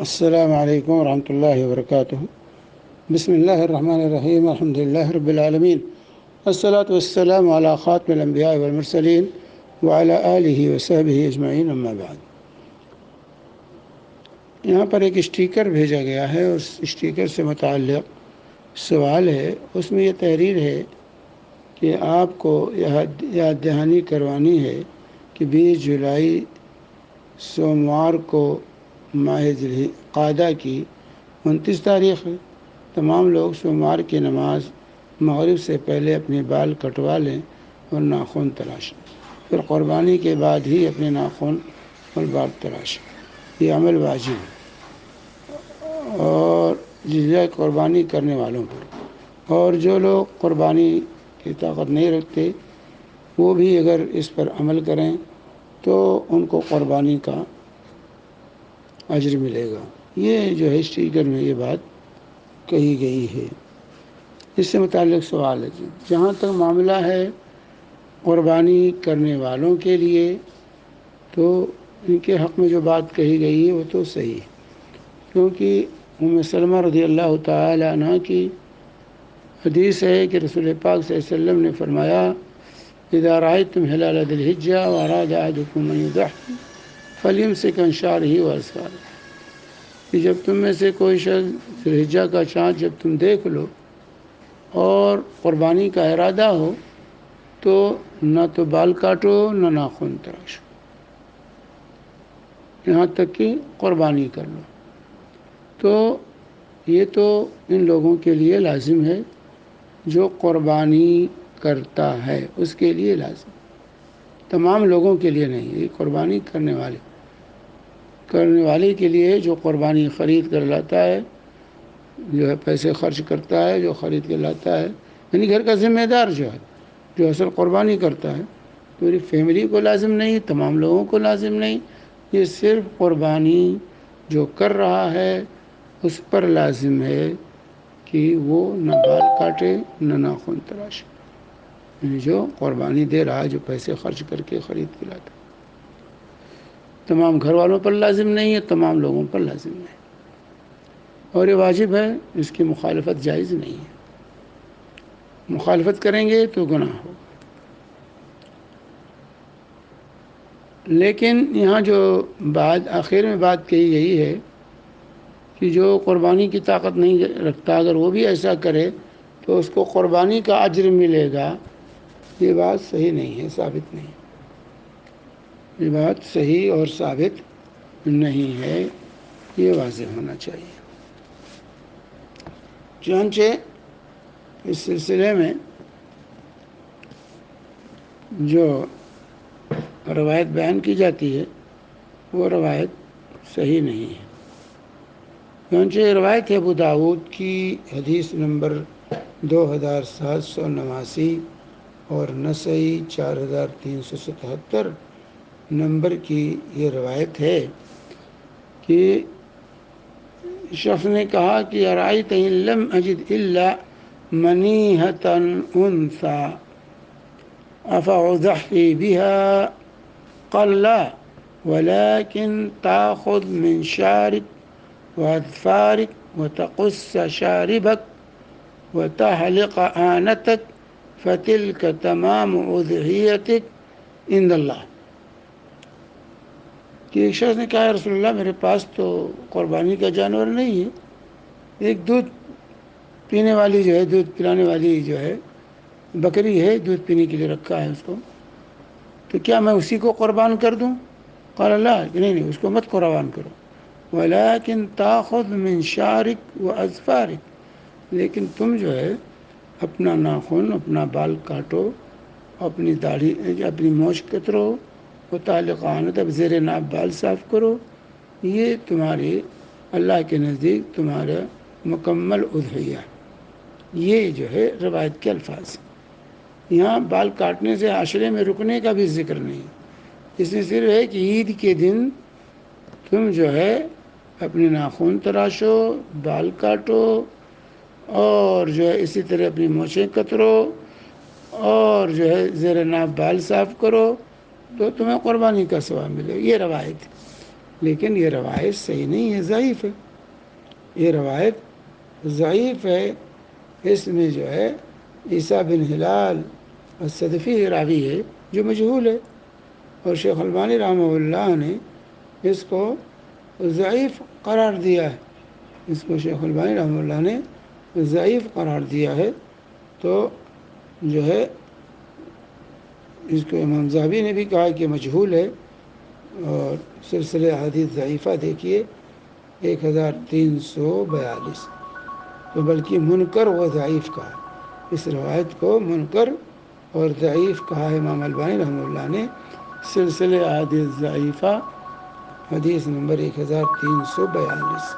السلام علیکم ورحمۃ اللہ وبرکاتہ۔ بسم اللہ الرحمن الرحیم، الحمد للہ رب العالمین، والصلاة والسلام علی خاتم الانبیاء والمرسلین وعلی آلہ وصحبہ اجمعین، اما بعد۔ یہاں پر ایک اسٹیکر بھیجا گیا ہے، اس اسٹیکر سے متعلق سوال ہے۔ اس میں یہ تحریر ہے کہ آپ کو یاد دہانی کروانی ہے کہ 20 جولائی سوموار کو ماہ ذوالقعدہ کی 29 تاریخ ہے۔ تمام لوگ سوموار کی نماز مغرب سے پہلے اپنے بال کٹوا لیں اور ناخن تراشیں، پھر قربانی کے بعد ہی اپنے ناخن اور بال تراشیں۔ یہ عمل واجب ہے اور جزیہ قربانی کرنے والوں پر، اور جو لوگ قربانی کی طاقت نہیں رکھتے وہ بھی اگر اس پر عمل کریں تو ان کو قربانی کا اجر ملے گا۔ یہ جو ہے اسٹیکر میں یہ بات کہی گئی ہے۔ اس سے متعلق سوال ہے جہاں تک معاملہ ہے قربانی کرنے والوں کے لیے، تو ان کے حق میں جو بات کہی گئی ہے وہ تو صحیح ہے، کیونکہ ام سلمہ رضی اللہ تعالی عنہ کی حدیث ہے کہ رسول پاک صلی اللہ علیہ وسلم نے فرمایا: اذا رأيتم هلال ذي الحجة وأراد أحدكم أن يضحي فليمسك عن شعره وأظفاره، کہ جب تم میں سے کوئی شخص ذی الحجہ کا چاند جب تم دیکھ لو اور قربانی کا ارادہ ہو تو نہ تو بال کاٹو نہ ناخن تراشو، یہاں تک کہ قربانی کر لو۔ تو یہ تو ان لوگوں کے لیے لازم ہے جو قربانی کرتا ہے، اس کے لیے لازم، تمام لوگوں کے لیے نہیں۔ یہ قربانی کرنے والے کے لیے جو قربانی خرید کر لاتا ہے، جو ہے پیسے خرچ کرتا ہے، جو خرید کے لاتا ہے، یعنی گھر کا ذمہ دار جو اصل قربانی کرتا ہے، پوری فیملی کو لازم نہیں، تمام لوگوں کو لازم نہیں، یہ صرف قربانی جو کر رہا ہے اس پر لازم ہے کہ وہ نہ بال کاٹے نہ ناخن تراشے، یعنی جو قربانی دے رہا ہے، جو پیسے خرچ کر کے خرید کے لاتا ہے، تمام گھر والوں پر لازم نہیں ہے، تمام لوگوں پر لازم ہے، اور یہ واجب ہے، اس کی مخالفت جائز نہیں ہے۔ مخالفت کریں گے تو گناہ ہو۔ لیکن یہاں جو بات آخر میں بات کہی گئی ہے کہ جو قربانی کی طاقت نہیں رکھتا اگر وہ بھی ایسا کرے تو اس کو قربانی کا اجر ملے گا، یہ بات صحیح نہیں ہے، ثابت نہیں، یہ بات صحیح اور ثابت نہیں ہے، یہ واضح ہونا چاہیے۔ چنانچہ اس سلسلے میں جو روایت بیان کی جاتی ہے وہ روایت صحیح نہیں ہے، چنانچہ روایت ہے ابو داؤد کی حدیث نمبر 2789 اور نسائی 4377 نمبر کی یہ روایت ہے کہ شخص نے کہا کہ ارأیت ان لم اجد الا منیحۃ انثی افاضحی بها؟ قال لا ولكن تأخذ من شعرك وأظفارك وتقص شاربك وتحلق آنتك فتلك تمام أضحيتك عند اللہ۔ کہ ایک شخص نے کہا یا رسول اللہ میرے پاس تو قربانی کا جانور نہیں ہے، ایک دودھ پینے والی جو ہے، دودھ پلانے والی جو ہے بکری ہے، دودھ پینے کے لیے رکھا ہے اس کو، تو کیا میں اسی کو قربان کر دوں؟ قال اللہ، کہ نہیں اس کو مت قربان کرو، ولیکن تاخذ من شعرک و اظفارک، لیکن تم جو ہے اپنا ناخن اپنا بال کاٹو، اپنی داڑھی اپنی مونچھ کترو، متعلق آنت اب زیر ناف بال صاف کرو، یہ تمہاری اللہ کے نزدیک تمہارا مکمل اضحیہ۔ یہ جو ہے روایت کے الفاظ، یہاں بال کاٹنے سے عاشرے میں رکنے کا بھی ذکر نہیں، اس میں صرف ہے کہ عید کے دن تم جو ہے اپنے ناخن تراشو، بال کاٹو، اور جو ہے اسی طرح اپنی مونچھیں کترو، اور جو ہے زیر ناف بال صاف کرو، تو تمہیں قربانی کا ثواب ملے، یہ روایت ہے۔ لیکن یہ روایت صحیح نہیں ہے، ضعیف ہے، یہ روایت ضعیف ہے۔ اس میں جو ہے عیسیٰ بن ہلال الصدفی راوی ہے جو مجہول ہے، اور شیخ البانی رحمہ اللہ نے اس کو ضعیف قرار دیا ہے، اس کو شیخ البانی رحمہ اللہ نے ضعیف قرار دیا ہے۔ تو جو ہے اس کو امام ذہبی نے بھی کہا کہ مجہول ہے، اور سلسلہ حدیث ضعیفہ دیکھیے 1342، تو بلکہ منکر و ضعیف کہا، اس روایت کو منکر اور ضعیف کہا ہے امام البانی رحمہ اللہ نے سلسلہ حدیث ضعیفہ حدیث نمبر 1342۔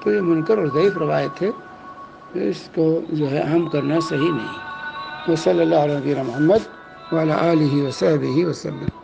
تو یہ منکر اور ضعیف روایت ہے، اس کو جو ہے عام کرنا صحیح نہیں۔ وصلی اللہ علیہ محمد وعلی آلہ وصحبہ وسلم۔